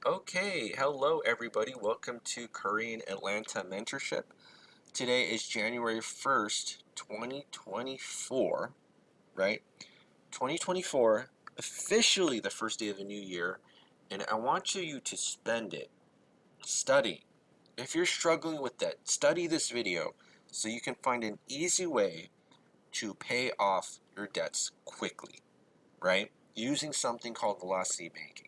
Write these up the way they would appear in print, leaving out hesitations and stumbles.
Okay, hello everybody. Welcome to Korean Atlanta Mentorship. Today is January 1st, 2024, right? 2024, officially the first day of the new year, and I want you to spend it studying. If you're struggling with debt, study this video so you can find an easy way to pay off your debts quickly, right? Using something called velocity banking.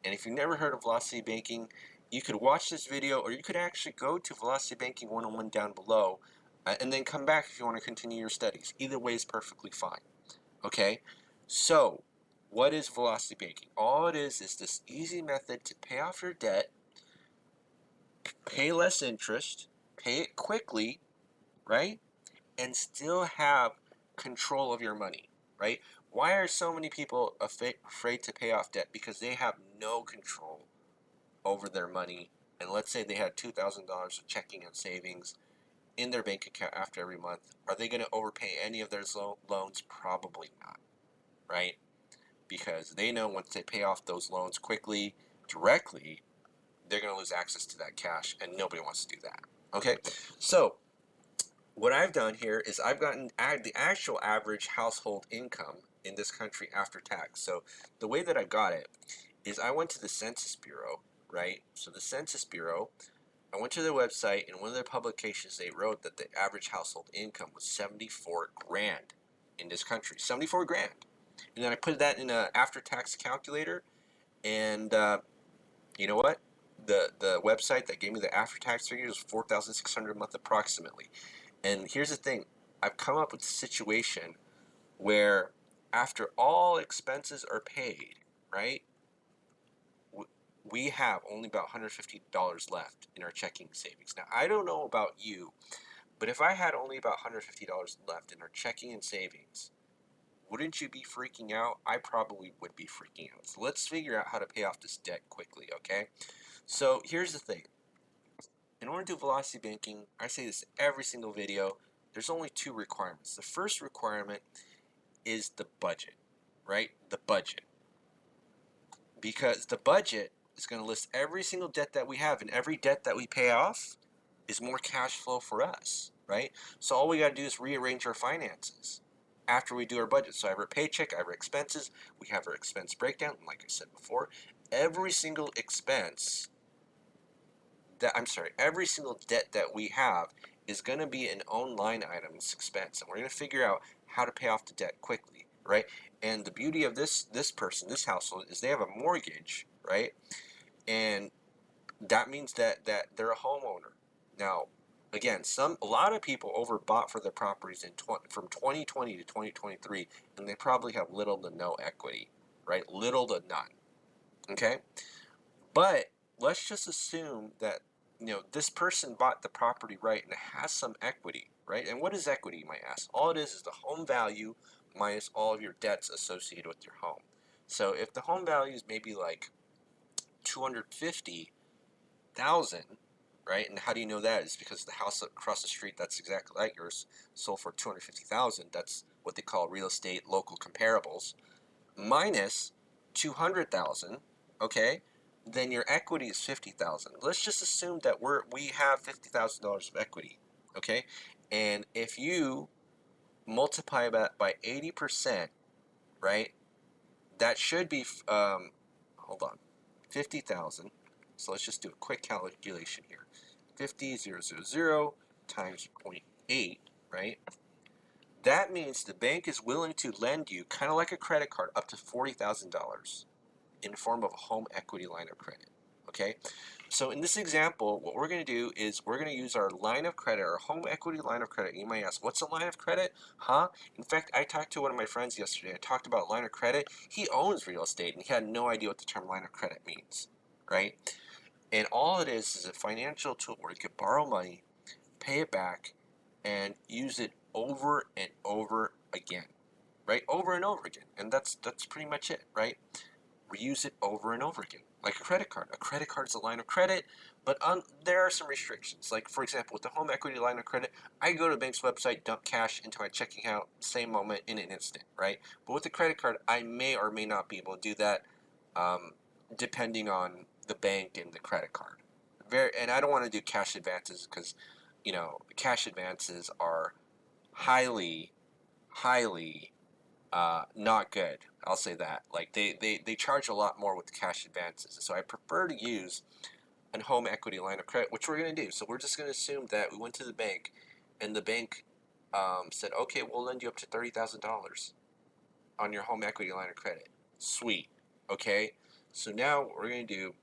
And if you've never heard of velocity banking, you could watch this video or you could actually go to Velocity Banking 101 down below and then come back if you want to continue your studies. Either way is perfectly fine. Okay? So, what is velocity banking? All it is this easy method to pay off your debt, pay less interest, pay it quickly, right? And still have control of your money, right? Why are so many people afraid to pay off debt? Because they have no control over their money. And let's say they had $2,000 of checking and savings in their bank account after every month. Are they going to overpay any of their loans? Probably not, right? Because they know once they pay off those loans quickly, directly, they're going to lose access to that cash, and nobody wants to do that. Okay, so what I've done here is I've gotten the actual average household income in this country after tax. So the way that I got it is I went to the Census Bureau, right? So the Census Bureau, I went to their website, and one of their publications, they wrote that the average household income was 74 grand in this country. 74 grand. And then I put that in an after-tax calculator, and you know what? The website that gave me the after-tax figures was 4,600 a month approximately. And here's the thing, I've come up with a situation where after all expenses are paid, right, we have only about $150 left in our checking savings. Now, I don't know about you, but if I had only about $150 left in our checking and savings, wouldn't you be freaking out? I probably would be freaking out. So let's figure out how to pay off this debt quickly, okay? So here's the thing. In order to do velocity banking, I say this every single video, there's only two requirements. The first requirement is the budget, right? The budget. Because the budget is going to list every single debt that we have, and every debt that we pay off is more cash flow for us, right? So all we got to do is rearrange our finances after we do our budget. So I have our paycheck, I have our expenses, we have our expense breakdown, and like I said before, every single expense every single debt that we have is going to be an own line item expense, and we're going to figure out how to pay off the debt quickly, right? And the beauty of this household is they have a mortgage, right? And that means that they're a homeowner. Now, again, a lot of people overbought for their properties from 2020 to 2023, and they probably have little to no equity, right? Little to none. Okay, but let's just assume that this person bought the property, right, and it has some equity, right? And what is equity, you might ask? All it is the home value minus all of your debts associated with your home. So if the home value is maybe like 250,000, right? And how do you know that? It's because the house across the street that's exactly like yours sold for 250,000. That's what they call real estate local comparables. Minus 200,000, okay? Then your equity is 50,000. Let's just assume that we have $50,000 of equity, okay? And if you multiply that by 80%, right? That should be hold on, 50,000. So let's just do a quick calculation here. 50,000 times 0.8, right? That means the bank is willing to lend you, kind of like a credit card, up to $40,000 in the form of a home equity line of credit. Okay, so in this example, what we're going to do is we're going to use our line of credit, our home equity line of credit. You might ask, what's a line of credit? Huh? In fact, I talked to one of my friends yesterday. I talked about line of credit. He owns real estate, and he had no idea what the term line of credit means, right? And all it is a financial tool where you can borrow money, pay it back, and use it over and over again, right? Over and over again. And that's pretty much it, right? We use it over and over again, like a credit card. A credit card is a line of credit, but there are some restrictions. Like, for example, with the home equity line of credit, I go to the bank's website, dump cash into my checking account, same moment, in an instant, right? But with the credit card, I may or may not be able to do that, um, depending on the bank and the credit card. And I don't want to do cash advances because, cash advances are highly, highly not good. I'll say that. Like they charge a lot more with cash advances. So I prefer to use a home equity line of credit, which we're going to do. So we're just going to assume that we went to the bank and the bank said, okay, we'll lend you up to $30,000 on your home equity line of credit. Sweet. Okay. So now what we're going to do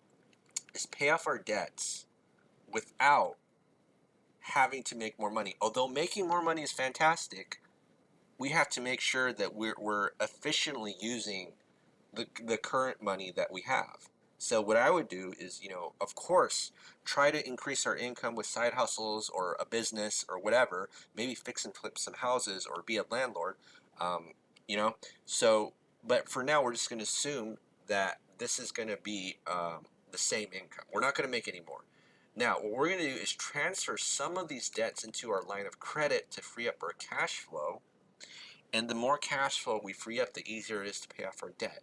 is pay off our debts without having to make more money. Although making more money is fantastic, we have to make sure that we're efficiently using the current money that we have. So what I would do is, of course, try to increase our income with side hustles or a business or whatever, maybe fix and flip some houses or be a landlord, um, you know. So, but for now, we're just going to assume that this is going to be the same income. We're not going to make any more. Now, what we're going to do is transfer some of these debts into our line of credit to free up our cash flow. And the more cash flow we free up, the easier it is to pay off our debt.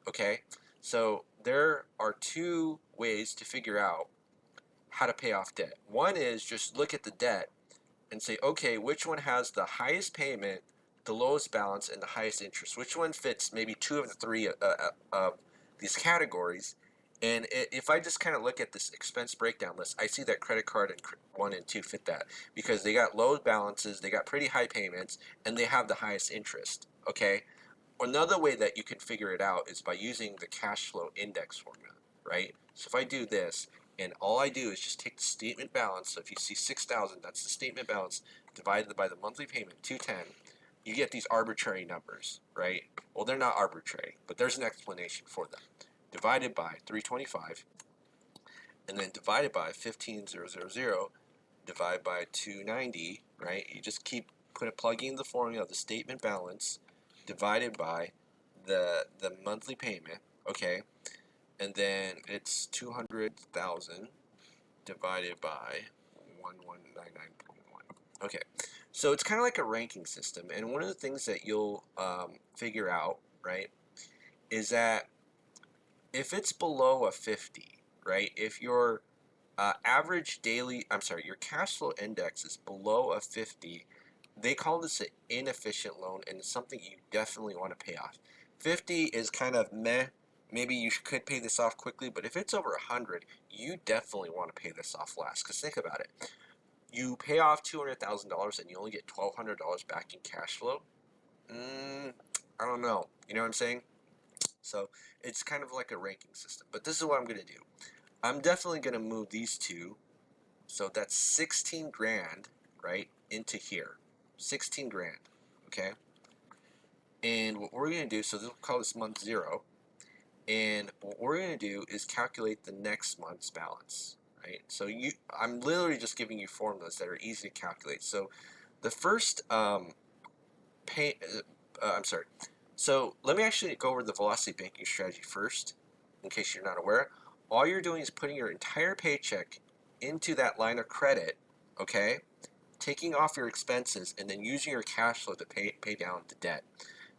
Okay? So there are two ways to figure out how to pay off debt. One is just look at the debt and say, okay, which one has the highest payment, the lowest balance, and the highest interest? Which one fits maybe two of the three of these categories? And if I just kind of look at this expense breakdown list, I see that credit card and 1 and 2 fit that because they got low balances, they got pretty high payments, and they have the highest interest. Okay? Another way that you can figure it out is by using the cash flow index formula, right? So if I do this, and all I do is just take the statement balance, so if you see 6,000, that's the statement balance, divided by the monthly payment, 210, you get these arbitrary numbers, right? Well, they're not arbitrary, but there's an explanation for them. Divided by 325, and then divided by 15,000, divided by 290, right? You just keep plugging in the formula of the statement balance divided by the monthly payment, okay? And then it's 200,000 divided by 1199.1. Okay, so it's kind of like a ranking system, and one of the things that you'll figure out, right, is that if it's below a 50, right, if your your cash flow index is below a 50, they call this an inefficient loan, and it's something you definitely want to pay off. 50 is kind of meh. Maybe you could pay this off quickly, but if it's over 100, you definitely want to pay this off last. Because think about it. You pay off $200,000 and you only get $1,200 back in cash flow. I don't know. You know what I'm saying? So it's kind of like a ranking system. But this is what I'm going to do. I'm definitely going to move these two. So that's 16 grand, right, into here. 16 grand, okay? And what we're going to do, so we'll call this month 0. And what we're going to do is calculate the next month's balance, right? So I'm literally just giving you formulas that are easy to calculate. So the first I'm sorry. So let me actually go over the velocity banking strategy first, in case you're not aware. All you're doing is putting your entire paycheck into that line of credit, okay? Taking off your expenses and then using your cash flow to pay down the debt.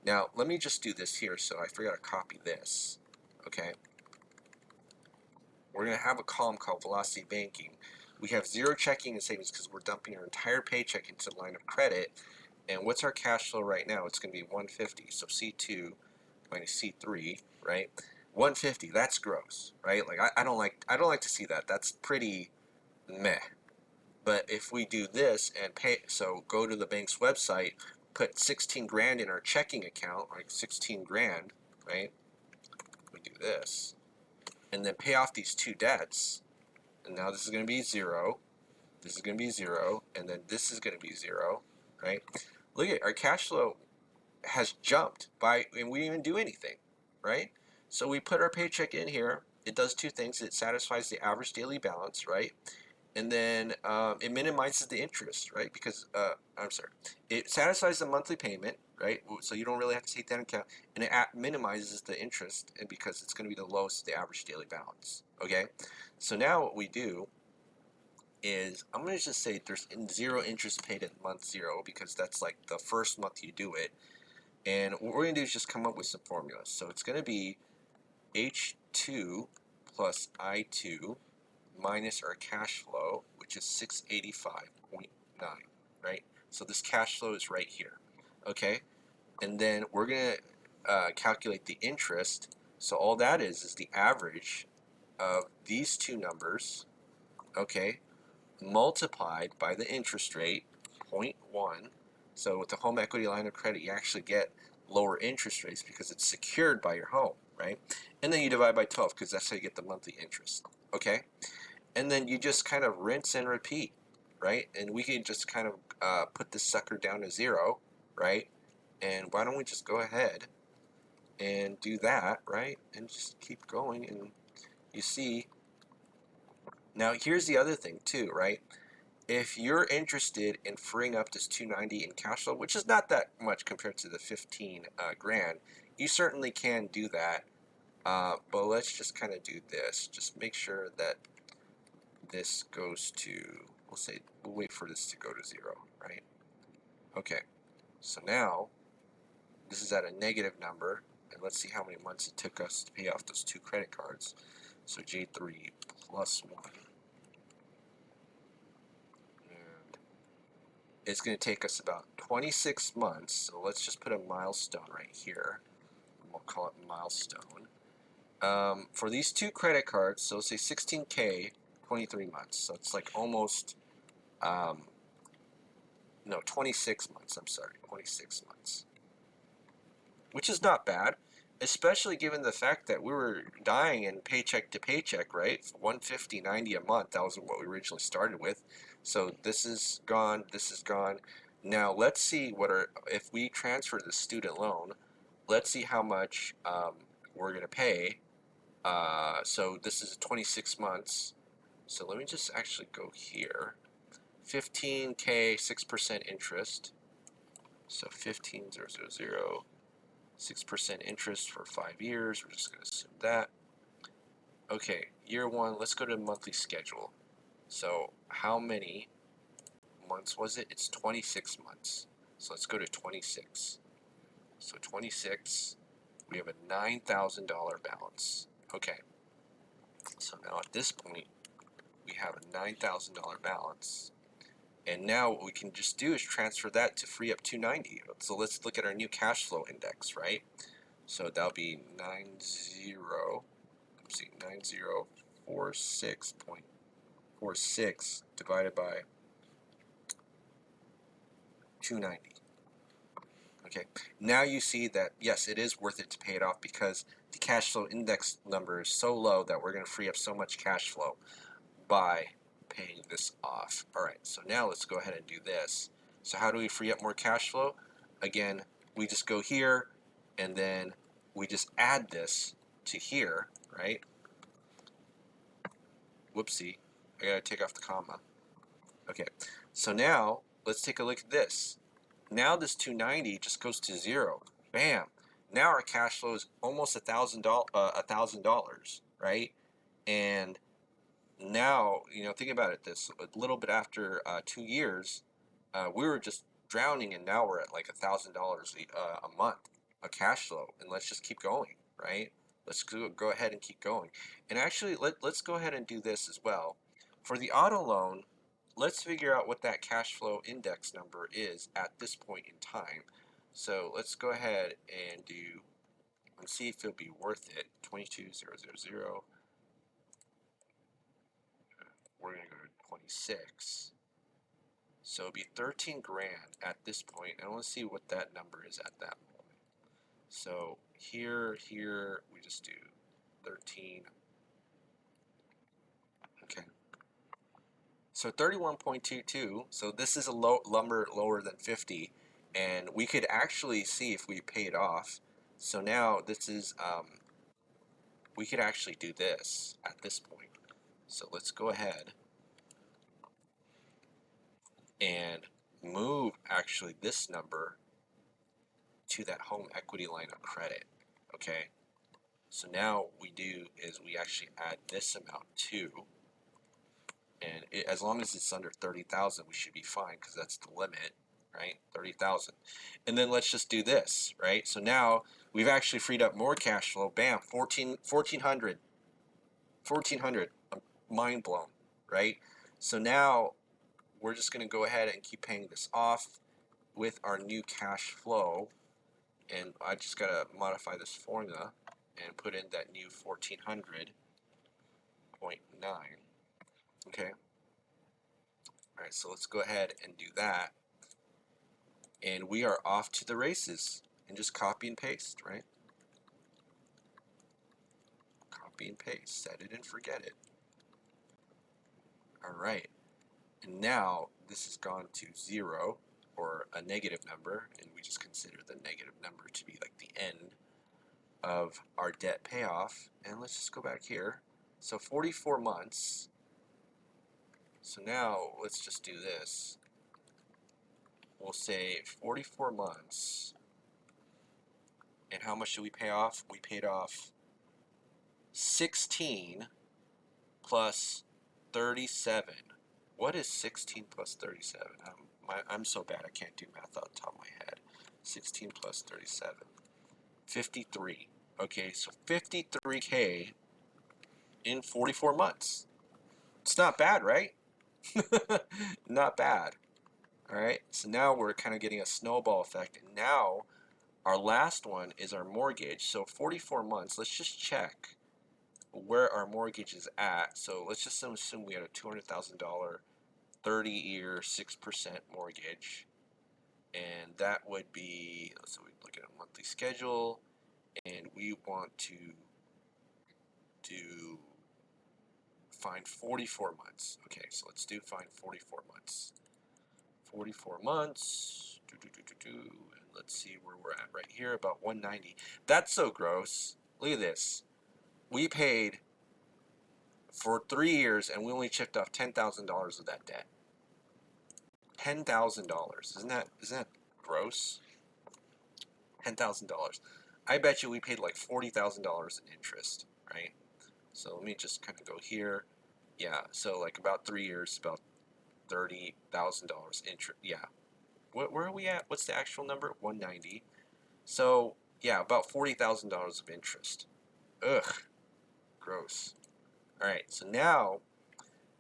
Now, let me just do this here. So I forgot to copy this, okay? We're going to have a column called velocity banking. We have 0 checking and savings because we're dumping our entire paycheck into the line of credit. And what's our cash flow right now? It's going to be 150. So C2 minus C3, right? 150. That's gross, right? Like I don't like to see that. That's pretty meh. But if we do this and pay, so go to the bank's website, put 16 grand in our checking account, like 16 grand, right? We do this, and then pay off these two debts. And now this is going to be 0. This is going to be 0, and then this is going to be 0, right? Look at our cash flow has jumped and we didn't even do anything, right? So we put our paycheck in here. It does two things. It satisfies the average daily balance, right? And then it minimizes the interest, right? Because, it satisfies the monthly payment, right? So you don't really have to take that into account. And it minimizes the interest because it's going to be the lowest of the average daily balance, okay? So now what we do is, I'm going to just say there's 0 interest paid in month 0 because that's like the first month you do it. And what we're going to do is just come up with some formulas. So it's going to be H2 plus I2 minus our cash flow, which is 685.9, right? So this cash flow is right here, okay? And then we're going to calculate the interest. So all that is the average of these two numbers, okay, multiplied by the interest rate, 0.1. So with the home equity line of credit, you actually get lower interest rates because it's secured by your home, right? And then you divide by 12 because that's how you get the monthly interest, okay? And then you just kind of rinse and repeat, right? And we can just kind of put this sucker down to 0, right? And why don't we just go ahead and do that, right? And just keep going, and you see. Now here's the other thing too, right? If you're interested in freeing up this 290 in cash flow, which is not that much compared to the 15 grand, you certainly can do that. But let's just kind of do this. Just make sure that this goes to, we'll wait for this to go to 0, right? Okay, so now this is at a negative number, and let's see how many months it took us to pay off those 2 credit cards. So J3 plus 1. And it's going to take us about 26 months. So let's just put a milestone right here. We'll call it milestone. For these 2 credit cards, so say 16K, 23 months. So it's like almost, no, 26 months. I'm sorry, 26 months. Which is not bad, especially given the fact that we were dying in paycheck to paycheck, right? 150, 90 a month. That was what we originally started with. So this is gone. This is gone. Now let's see if we transfer the student loan. Let's see how much we're going to pay. So this is 26 months. So let me just actually go here. 15K, 6% interest. So 15,000. 6% interest for 5 years. We're just going to assume that. Okay, year 1, let's go to monthly schedule. So how many months was it? It's 26 months. So let's go to 26. So 26, we have a $9,000 balance. Okay, so now at this point, we have a $9,000 balance. And now what we can just do is transfer that to free up 290. So let's look at our new cash flow index, right? So that'll be 9046.46 divided by 290. Okay, now you see that yes, it is worth it to pay it off because the cash flow index number is so low that we're going to free up so much cash flow by paying this off. All right, so now let's go ahead and do this. So how do we free up more cash flow? Again, we just go here and then we just add this to here, right? Whoopsie, I gotta take off the comma. Okay, so now let's take a look at this. Now this 290 just goes to 0. Bam. Now our cash flow is almost $1,000, right? And now, think about it. This a little bit after 2 years, we were just drowning, and now we're at like $1,000 a month of cash flow. And let's just keep going, right? Let's go ahead and keep going. And actually, let's go ahead and do this as well. For the auto loan, let's figure out what that cash flow index number is at this point in time. So let's go ahead and see if it'll be worth it. 22,000. We're going to go to 26. So it'll be 13 grand at this point. I want to see what that number is at that moment. So here, we just do 13. Okay. So 31.22. So this is a number lower than 50, and we could actually see if we pay it off. So now this is we could actually do this at this point. So let's go ahead and move actually this number to that home equity line of credit. Okay, so now what we do is we actually add this amount too, and as long as it's under 30,000, we should be fine because that's the limit, right? 30,000. And then let's just do this, right? So now we've actually freed up more cash flow. Bam, 1,400. $1,400. I'm mind blown, right? So now we're just going to go ahead and keep paying this off with our new cash flow. And I just got to modify this formula and put in that new 1,400.9. Okay. All right, so let's go ahead and do that. And we are off to the races. And just copy and paste, right? Copy and paste. Set it and forget it. All right. And now this has gone to 0 or a negative number, and we just consider the negative number to be like the end of our debt payoff. And let's just go back here. So 44 months. So now let's just do this. We'll say 44 months. And how much did we pay off? We paid off 16 plus 37. What is 16 plus 37? I'm so bad I can't do math off the top of my head. 16 plus 37. 53. Okay, so 53K in 44 months. It's not bad, right? Not bad. All right, so now we're kind of getting a snowball effect. And now our last one is our mortgage. So 44 months, let's just check where our mortgage is at. So let's just assume we had a $200,000 30-year 6% mortgage, and that would be, so we look at a monthly schedule, and we want to do find 44 months. Okay, so let's do find 44 months. 44 months, and let's see where we're at right here, about 190. That's so gross. Look at this. We paid for 3 years, and we only checked off $10,000 of that debt. $10,000. Isn't that gross? $10,000. I bet you we paid like $40,000 in interest, right? So let me just kind of go here. Yeah, so like about 3 years, about $30,000 interest. Yeah. Where are we at? What's the actual number? 190. So yeah, about $40,000 of interest. Ugh, gross. All right, so now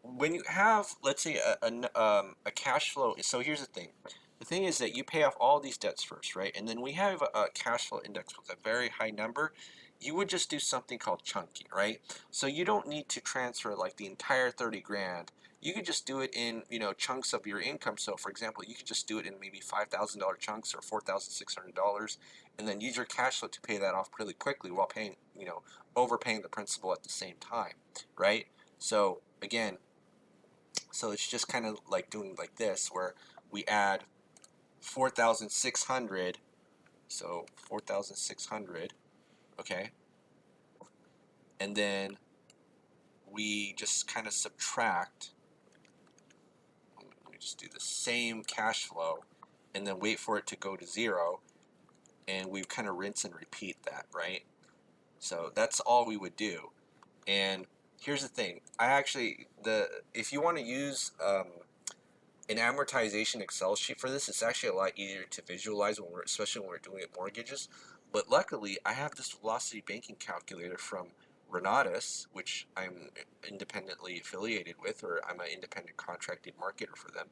when you have, let's say, a cash flow, so here's the thing. The thing is that you pay off all these debts first, right? And then we have a cash flow index with a very high number. You would just do something called chunking, right? So you don't need to transfer like the entire 30 grand. You could just do it in, chunks of your income. So for example, you could just do it in maybe $5,000 chunks or $4,600, and then use your cash flow to pay that off really quickly while paying, overpaying the principal at the same time, right? So again, so it's just kind of like doing like this, where we add 4,600, so 4,600, okay, and then we just kind of subtract, let me just do the same cash flow, and then wait for it to go to 0, and we kind of rinse and repeat that, right? So that's all we would do. And here's the thing, if you want to use an amortization Excel sheet for this, it's actually a lot easier to visualize especially when we're doing it mortgages. But luckily, I have this velocity banking calculator from Renatus, which I'm independently affiliated with, or I'm an independent contracted marketer for them.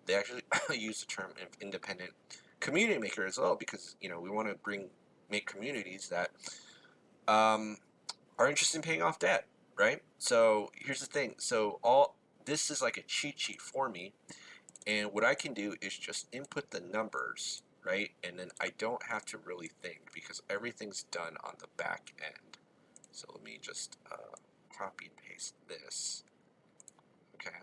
They actually use the term independent community maker as well, because we want to make communities that are interested in paying off debt, right? So here's the thing. So all this is like a cheat sheet for me. And what I can do is just input the numbers, right? And then I don't have to really think because everything's done on the back end. So let me just copy and paste this. Okay.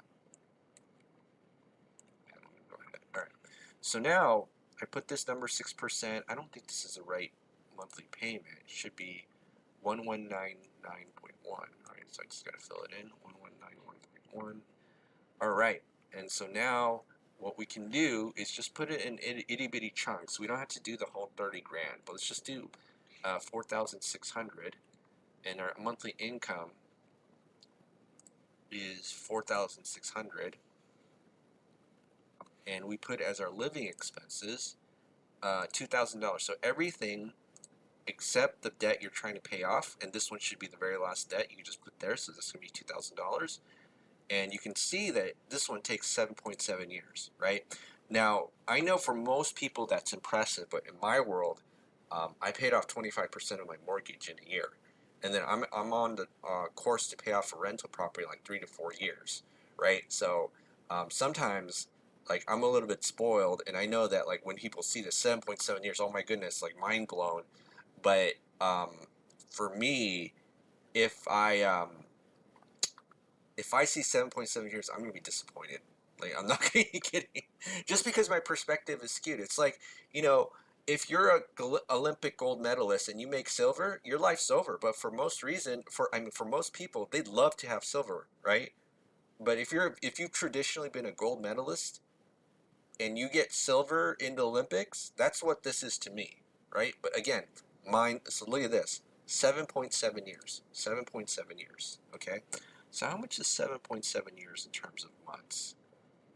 Go ahead. All right. So now I put this number 6%. I don't think this is the right monthly payment. It should be 1199.1. All right. So I just got to fill it in. 1191.1. All right. And so now what we can do is just put it in itty bitty chunks. We don't have to do the whole 30 grand, but let's just do 4,600, and our monthly income is 4,600, and we put as our living expenses $2,000. So everything accept the debt you're trying to pay off, and this one should be the very last debt. You can just put there, so this is going to be $2,000. And you can see that this one takes 7.7 years, right? Now, I know for most people that's impressive, but in my world, I paid off 25% of my mortgage in a year. And then I'm on the course to pay off a rental property in like 3 to 4 years, right? So sometimes, like, I'm a little bit spoiled, and I know that, like, when people see the 7.7 years, oh my goodness, like, mind blown. But for me, if I if I see 7.7 years, I'm gonna be disappointed. Like, I'm not gonna be kidding. Just because my perspective is skewed. It's like, you know, if you're a Olympic gold medalist and you make silver, your life's over. But for most reason, for most people, they'd love to have silver, right? But if you've traditionally been a gold medalist and you get silver in the Olympics, that's what this is to me, right? But again, mine. So look at this: 7.7 years. 7.7 years. Okay. So how much is 7.7 years in terms of months?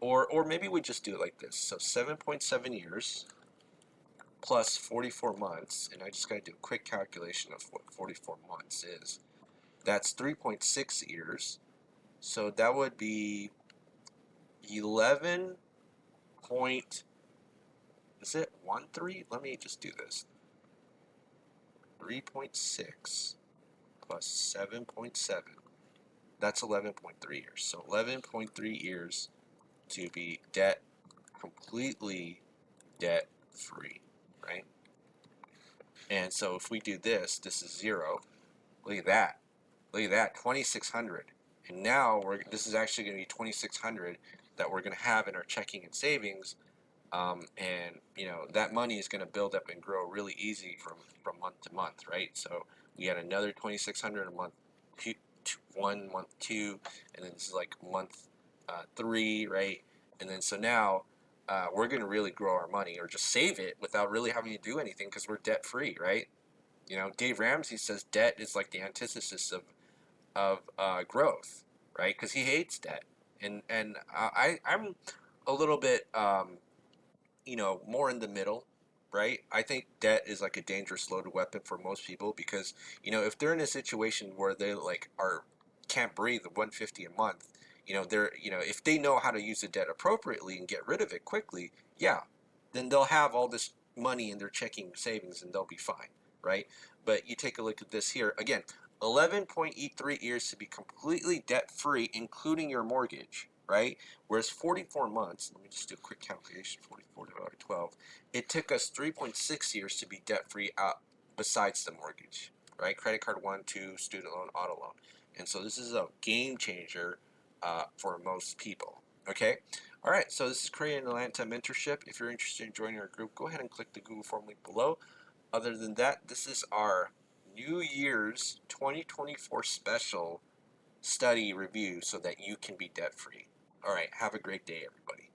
Or maybe we just do it like this. So 7.7 years plus 44 months, and I just got to do a quick calculation of what 44 months is. That's 3.6 years. So that would be 11 point, is it 13? Let me just do this. 3.6 plus 7.7. That's 11.3 years. So 11.3 years to be completely debt free, right? And so if we do this, this is 0. Look at that. Look at that, 2,600. And now this is actually going to be 2,600 that we're going to have in our checking and savings. And that money is going to build up and grow really easy from month to month, right? So we got another 2,600 a month, 1 month 2, and then this is like month 3, right? And then so now we're going to really grow our money, or just save it without really having to do anything because we're debt free, right? Dave Ramsey says debt is like the antithesis of growth, right? Because he hates debt, and I'm a little bit more in the middle, right? I think debt is like a dangerous loaded weapon for most people because, if they're in a situation where they like are can't breathe 150 a month, if they know how to use the debt appropriately and get rid of it quickly, yeah, then they'll have all this money in their checking savings and they'll be fine, right? But you take a look at this here again, 11.83 years to be completely debt free, including your mortgage, right? Whereas 44 months, let me just do a quick calculation, 44 divided by 12, it took us 3.6 years to be debt-free besides the mortgage, right? Credit card 1, 2, student loan, auto loan. And so this is a game changer for most people, okay? All right, so this is Korean Atlanta Mentorship. If you're interested in joining our group, go ahead and click the Google form link below. Other than that, this is our New Year's 2024 special study review so that you can be debt-free. All right, have a great day, everybody.